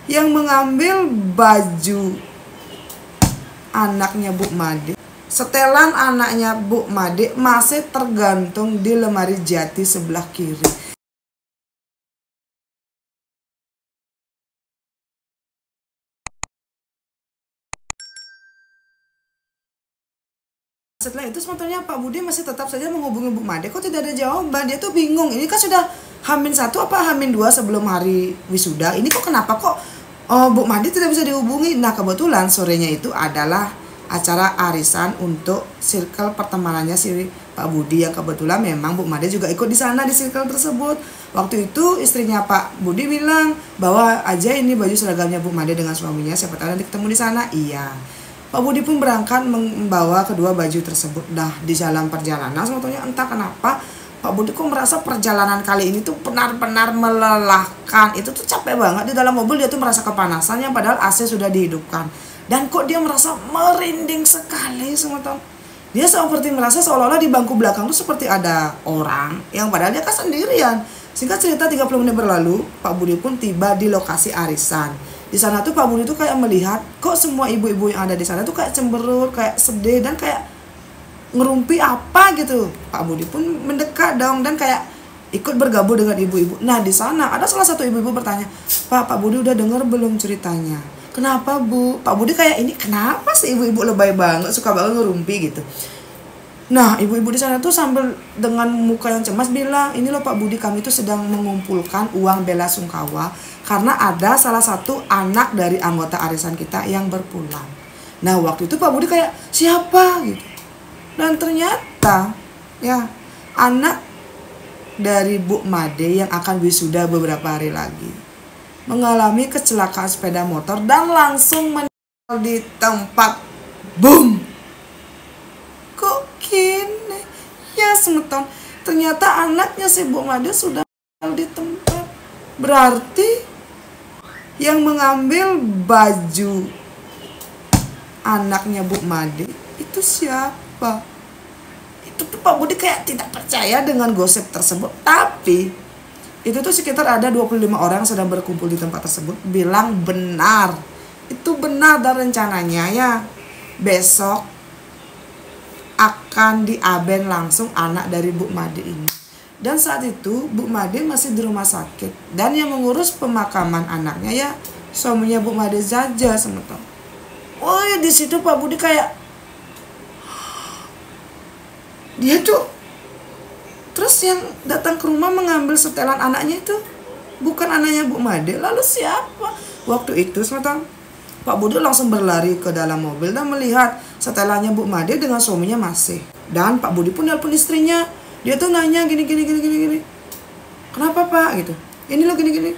yang mengambil baju anaknya Bu Made. Setelan anaknya Bu Made masih tergantung di lemari jati sebelah kiri. Setelah itu sebetulnya Pak Budi masih tetap saja menghubungi Bu Made. Kok tidak ada jawaban? Dia tuh bingung. Ini kan sudah H-1 apa H-2 sebelum hari wisuda. Ini kok kenapa kok Bu Made tidak bisa dihubungi? Nah kebetulan sorenya itu adalah acara arisan untuk circle pertemanannya si Pak Budi, yang kebetulan memang Bu Made juga ikut di sana di circle tersebut. Waktu itu istrinya Pak Budi bilang bahwa aja ini baju seragamnya Bu Made dengan suaminya, siapa tahu nanti ketemu di sana. Iya. Pak Budi pun berangkat membawa kedua baju tersebut. Dah di jalan perjalanan sebetulnya entah kenapa Pak Budi kok merasa perjalanan kali ini tuh benar-benar melelahkan. Itu tuh capek banget, di dalam mobil dia tuh merasa kepanasan yang padahal AC sudah dihidupkan. Dan kok dia merasa merinding sekali sebetulnya. Dia seperti merasa seolah-olah di bangku belakang tuh seperti ada orang yang padahal dia kan sendirian. Singkat cerita 30 menit berlalu, Pak Budi pun tiba di lokasi arisan. Di sana tuh Pak Budi tuh kayak melihat kok semua ibu-ibu yang ada di sana tuh kayak cemberut, kayak sedih dan kayak ngerumpi apa gitu. Pak Budi pun mendekat dong dan kayak ikut bergabung dengan ibu-ibu. Nah di sana ada salah satu ibu-ibu bertanya, Pak Budi udah dengar belum ceritanya? Kenapa Bu? Pak Budi kayak ini kenapa sih ibu-ibu lebay banget, suka banget ngerumpi gitu. Nah ibu-ibu di sana tuh sambil dengan muka yang cemas bilang, ini loh Pak Budi, kami tuh sedang mengumpulkan uang bela sungkawa karena ada salah satu anak dari anggota arisan kita yang berpulang. Nah waktu itu Pak Budi kayak siapa gitu. Dan ternyata ya anak dari Bu Made yang akan wisuda beberapa hari lagi mengalami kecelakaan sepeda motor dan langsung meninggal di tempat. Boom. Kok gini? Ya semeton. Ternyata anaknya si Bu Made sudah meninggal di tempat. Berarti yang mengambil baju anaknya Bu Made itu siapa? Itu tuh Pak Budi kayak tidak percaya dengan gosip tersebut. Tapi itu tuh sekitar ada 25 orang sedang berkumpul di tempat tersebut bilang benar. Itu benar, dan rencananya ya besok akan diaben langsung anak dari Bu Made ini. Dan saat itu Bu Made masih di rumah sakit dan yang mengurus pemakaman anaknya ya suaminya Bu Made saja semeton. Oh ya di situ Pak Budi kayak dia tuh terus yang datang ke rumah mengambil setelan anaknya itu bukan anaknya Bu Made. Lalu siapa? Waktu itu semeton Pak Budi langsung berlari ke dalam mobil dan melihat setelannya Bu Made dengan suaminya masih. Dan Pak Budi pun nelpon istrinya. Dia tuh nanya gini. Kenapa Pak gitu? Ini lo gini.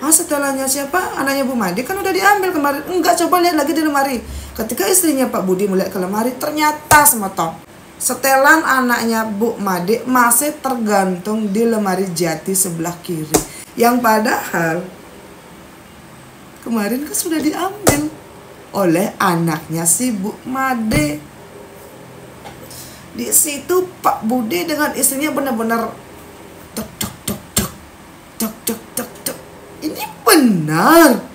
Ah setelannya siapa? Anaknya Bu Made kan udah diambil kemarin. Enggak, coba lihat lagi di lemari. Ketika istrinya Pak Budi melihat ke lemari, ternyata semeton setelan anaknya Bu Made masih tergantung di lemari jati sebelah kiri. Yang padahal kemarin kan sudah diambil oleh anaknya si Bu Made. Di situ Pak Budi dengan istrinya benar-benar tok. Ini benar.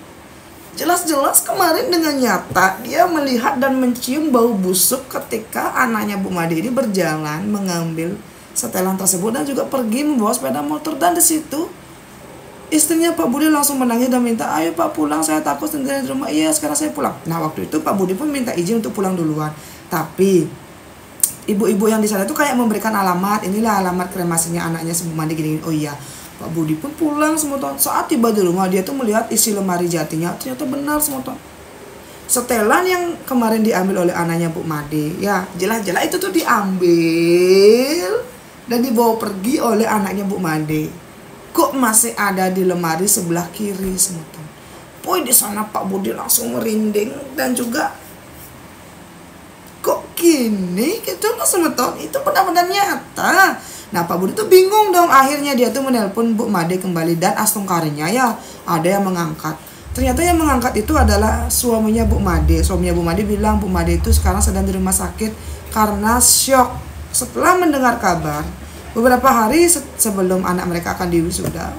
Jelas-jelas kemarin dengan nyata dia melihat dan mencium bau busuk ketika anaknya Bu Made ini berjalan mengambil setelan tersebut dan juga pergi membawa sepeda motor. Dan di situ istrinya Pak Budi langsung menangis dan minta, ayo Pak pulang, saya takut sendirian di rumah. Iya sekarang saya pulang. Nah waktu itu Pak Budi pun minta izin untuk pulang duluan. Tapi ibu-ibu yang di sana tuh kayak memberikan alamat, inilah alamat kremasinya anaknya si Bu Made gini. Oh iya, Pak Budi pun pulang semeton. Saat tiba di rumah dia tuh melihat isi lemari jatinya ternyata benar semeton. Setelan yang kemarin diambil oleh anaknya Bu Made, ya jelas-jelas itu tuh diambil dan dibawa pergi oleh anaknya Bu Made. Kok masih ada di lemari sebelah kiri semeton. Poin di sana Pak Budi langsung merinding dan juga kok gini gitu loh semeton. Itu benar-benar nyata. Nah Pak Budi tuh bingung dong. Akhirnya dia tuh menelpon Bu Made kembali dan astungkarinya ya ada yang mengangkat. Ternyata yang mengangkat itu adalah suaminya Bu Made. Suaminya Bu Made bilang Bu Made itu sekarang sedang di rumah sakit karena syok setelah mendengar kabar beberapa hari sebelum anak mereka akan diwisuda.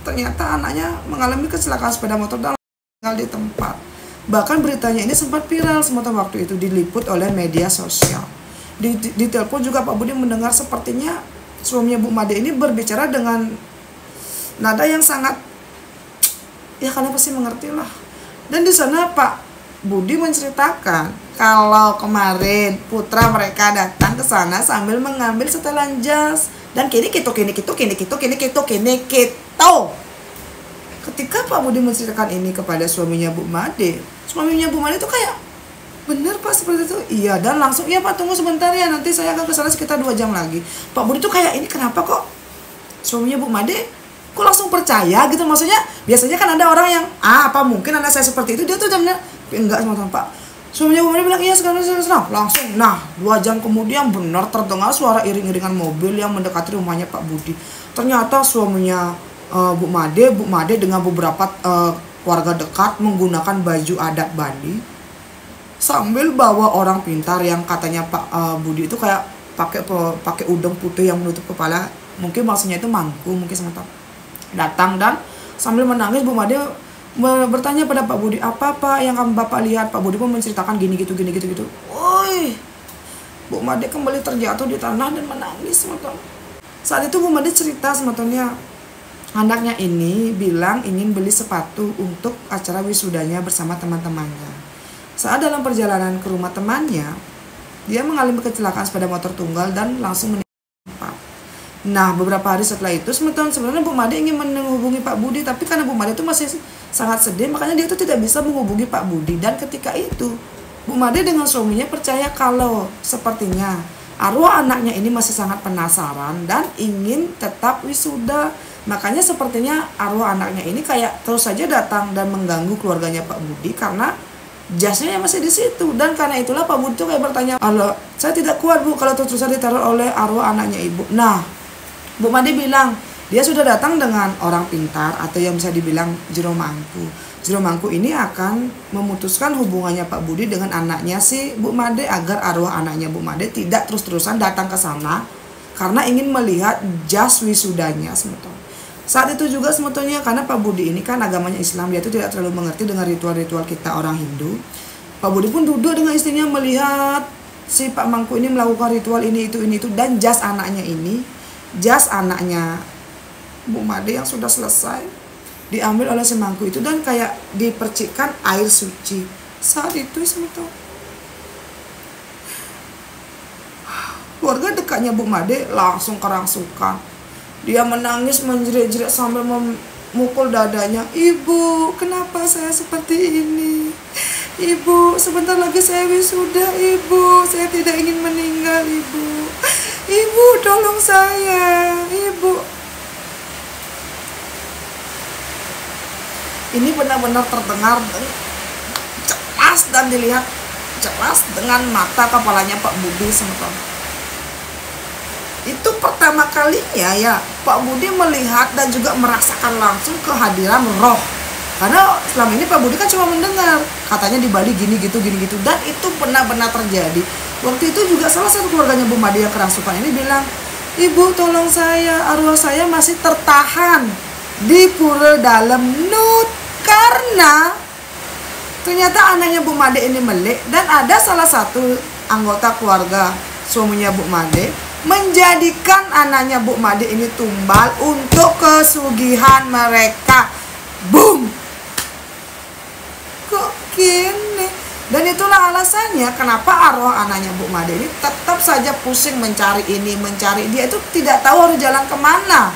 Ternyata anaknya mengalami kecelakaan sepeda motor dan tinggal di tempat. Bahkan beritanya ini sempat viral semata waktu itu, diliput oleh media sosial. Di telepon juga Pak Budi mendengar sepertinya suaminya Bu Made ini berbicara dengan nada yang sangat, ya kalian pasti mengerti lah. Dan di sana Pak Budi menceritakan kalau kemarin putra mereka datang ke sana sambil mengambil setelan jas dan kini gitu. Ketika Pak Budi menceritakan ini kepada suaminya Bu Made itu kayak, bener Pak seperti itu? Iya. Dan langsung, iya Pak tunggu sebentar ya, nanti saya akan ke sana sekitar 2 jam lagi. Pak Budi tuh kayak, ini kenapa kok suaminya Bu Made kok langsung percaya gitu? Maksudnya biasanya kan ada orang yang apa mungkin anak saya seperti itu, dia tuh jamnya enggak sama Pak. Suaminya Bu Made bilang iya sekarang langsung. Nah 2 jam kemudian benar terdengar suara iring-iringan mobil yang mendekati rumahnya Pak Budi. Ternyata suaminya Bu Made dengan beberapa warga dekat menggunakan baju adat Bali sambil bawa orang pintar yang katanya Pak Budi itu kayak pakai udeng putih yang menutup kepala, mungkin maksudnya itu mangku mungkin sama datang. Dan sambil menangis Bu Made bertanya pada Pak Budi, apa Pak yang Bapak lihat? Pak Budi pun menceritakan gini gitu. Woi, Bu Made kembali terjatuh di tanah dan menangis semata. Saat itu Bu Made cerita sematanya anaknya ini bilang ingin beli sepatu untuk acara wisudanya bersama teman-temannya. Saat dalam perjalanan ke rumah temannya, dia mengalami kecelakaan sepeda motor tunggal dan langsung meninggal. Nah, beberapa hari setelah itu, sebenarnya Bu Made ingin menghubungi Pak Budi, tapi karena Bu Made itu masih sangat sedih, makanya dia itu tidak bisa menghubungi Pak Budi. Dan ketika itu, Bu Made dengan suaminya percaya kalau sepertinya arwah anaknya ini masih sangat penasaran dan ingin tetap wisuda. Makanya sepertinya arwah anaknya ini kayak terus saja datang dan mengganggu keluarganya Pak Budi karena jasnya masih di situ. Dan karena itulah Pak Budi tuh kayak bertanya, "Allah, saya tidak kuat Bu kalau terus-terusan diteror oleh arwah anaknya Ibu." Nah, Bu Made bilang dia sudah datang dengan orang pintar atau yang bisa dibilang jero mangku. Jero mangku ini akan memutuskan hubungannya Pak Budi dengan anaknya si Bu Made agar arwah anaknya Bu Made tidak terus-terusan datang ke sana karena ingin melihat jas wisudanya sebetulnya. Saat itu juga sebetulnya karena Pak Budi ini kan agamanya Islam, dia itu tidak terlalu mengerti dengan ritual-ritual kita orang Hindu. Pak Budi pun duduk dengan istrinya melihat si Pak Mangku ini melakukan ritual ini itu dan jas anaknya Bu Made yang sudah selesai diambil oleh si Mangku itu dan kayak dipercikkan air suci. Saat itu sebetulnya keluarga dekatnya Bu Made langsung kerangsukan. Dia menangis menjerit-jerit sambil memukul dadanya. "Ibu, kenapa saya seperti ini? Ibu, sebentar lagi saya wisuda, Ibu. Saya tidak ingin meninggal, Ibu. Ibu, tolong saya, Ibu." Ini benar-benar terdengar jelas dan dilihat jelas dengan mata kepalanya Pak Budi sementara. Itu pertama kalinya ya Pak Budi melihat dan juga merasakan langsung kehadiran roh. Karena selama ini Pak Budi kan cuma mendengar katanya di Bali gini gitu dan itu benar-benar terjadi. Waktu itu juga salah satu keluarganya Bu Made yang kerasukan ini bilang, "Ibu tolong saya, arwah saya masih tertahan di pura dalam Nut karena ternyata anaknya Bu Made ini melek dan ada salah satu anggota keluarga suaminya Bu Made menjadikan anaknya Bu Made ini tumbal untuk kesugihan mereka." Boom. Kok gini? Dan itulah alasannya kenapa arwah anaknya Bu Made ini tetap saja pusing mencari ini, mencari dia, itu tidak tahu harus jalan kemana.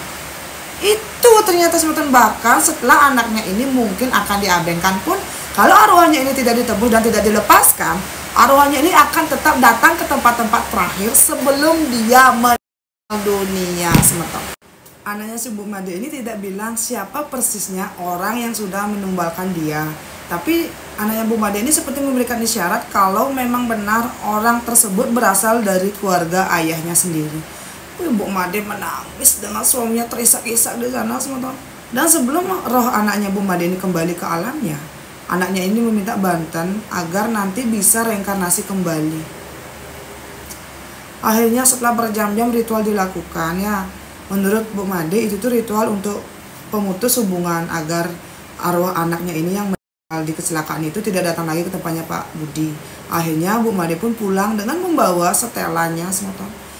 Itu ternyata sebetulnya bahkan setelah anaknya ini mungkin akan diabengkan pun, kalau arwahnya ini tidak ditebus dan tidak dilepaskan, arwahnya ini akan tetap datang ke tempat-tempat terakhir sebelum dia meninggal dunia sementara. Anaknya si Bu Made ini tidak bilang siapa persisnya orang yang sudah menumbalkan dia. Tapi anaknya Bu Made ini seperti memberikan isyarat kalau memang benar orang tersebut berasal dari keluarga ayahnya sendiri. Bu Made menangis dengan suaminya terisak-isak di sana sementara. Dan sebelum roh anaknya Bu Made ini kembali ke alamnya, anaknya ini meminta bantuan agar nanti bisa reinkarnasi kembali. Akhirnya setelah berjam-jam ritual dilakukan ya, menurut Bu Made itu tuh ritual untuk pemutus hubungan agar arwah anaknya ini yang di kecelakaan itu tidak datang lagi ke tempatnya Pak Budi. Akhirnya Bu Made pun pulang dengan membawa setelannya,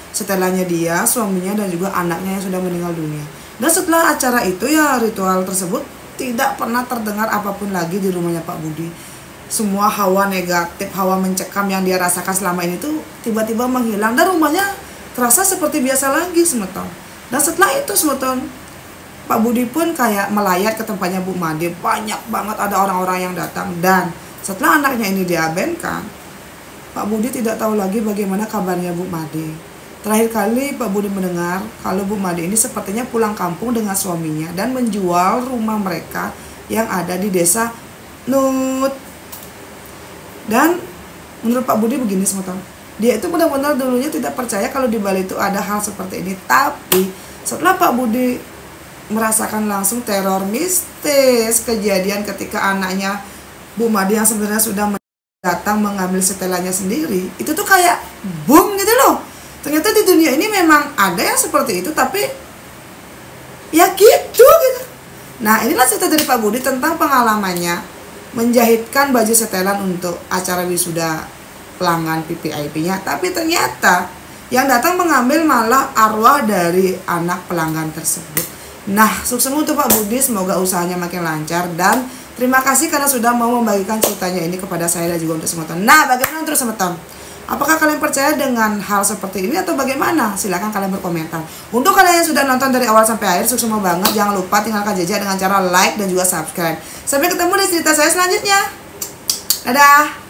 setelannya dia, suaminya, dan juga anaknya yang sudah meninggal dunia. Dan setelah acara itu ya, ritual tersebut tidak pernah terdengar apapun lagi di rumahnya Pak Budi. Semua hawa negatif, hawa mencekam yang dia rasakan selama ini tuh tiba-tiba menghilang dan rumahnya terasa seperti biasa lagi semeton. Dan setelah itu semeton, Pak Budi pun kayak melayat ke tempatnya Bu Made. Banyak banget ada orang-orang yang datang. Dan setelah anaknya ini diabenkan, Pak Budi tidak tahu lagi bagaimana kabarnya Bu Made. Terakhir kali Pak Budi mendengar kalau Bu Made ini sepertinya pulang kampung dengan suaminya dan menjual rumah mereka yang ada di desa Nut. Dan menurut Pak Budi begini semeton, dia itu benar-benar dulunya tidak percaya kalau di Bali itu ada hal seperti ini. Tapi setelah Pak Budi merasakan langsung teror mistis kejadian ketika anaknya Bu Made yang sebenarnya sudah datang mengambil setelannya sendiri, itu tuh kayak boom gitu loh. Ternyata di dunia ini memang ada yang seperti itu, tapi ya gitu. Nah, inilah cerita dari Pak Budi tentang pengalamannya menjahitkan baju setelan untuk acara wisuda pelanggan PPIP-nya. Tapi ternyata yang datang mengambil malah arwah dari anak pelanggan tersebut. Nah, sukses untuk Pak Budi, semoga usahanya makin lancar, dan terima kasih karena sudah mau membagikan ceritanya ini kepada saya dan juga untuk semeton. Nah, bagaimana untuk semeton? Apakah kalian percaya dengan hal seperti ini atau bagaimana? Silahkan kalian berkomentar. Untuk kalian yang sudah nonton dari awal sampai akhir, sukses banget. Jangan lupa tinggalkan jejak dengan cara like dan juga subscribe. Sampai ketemu di cerita saya selanjutnya. Dadah!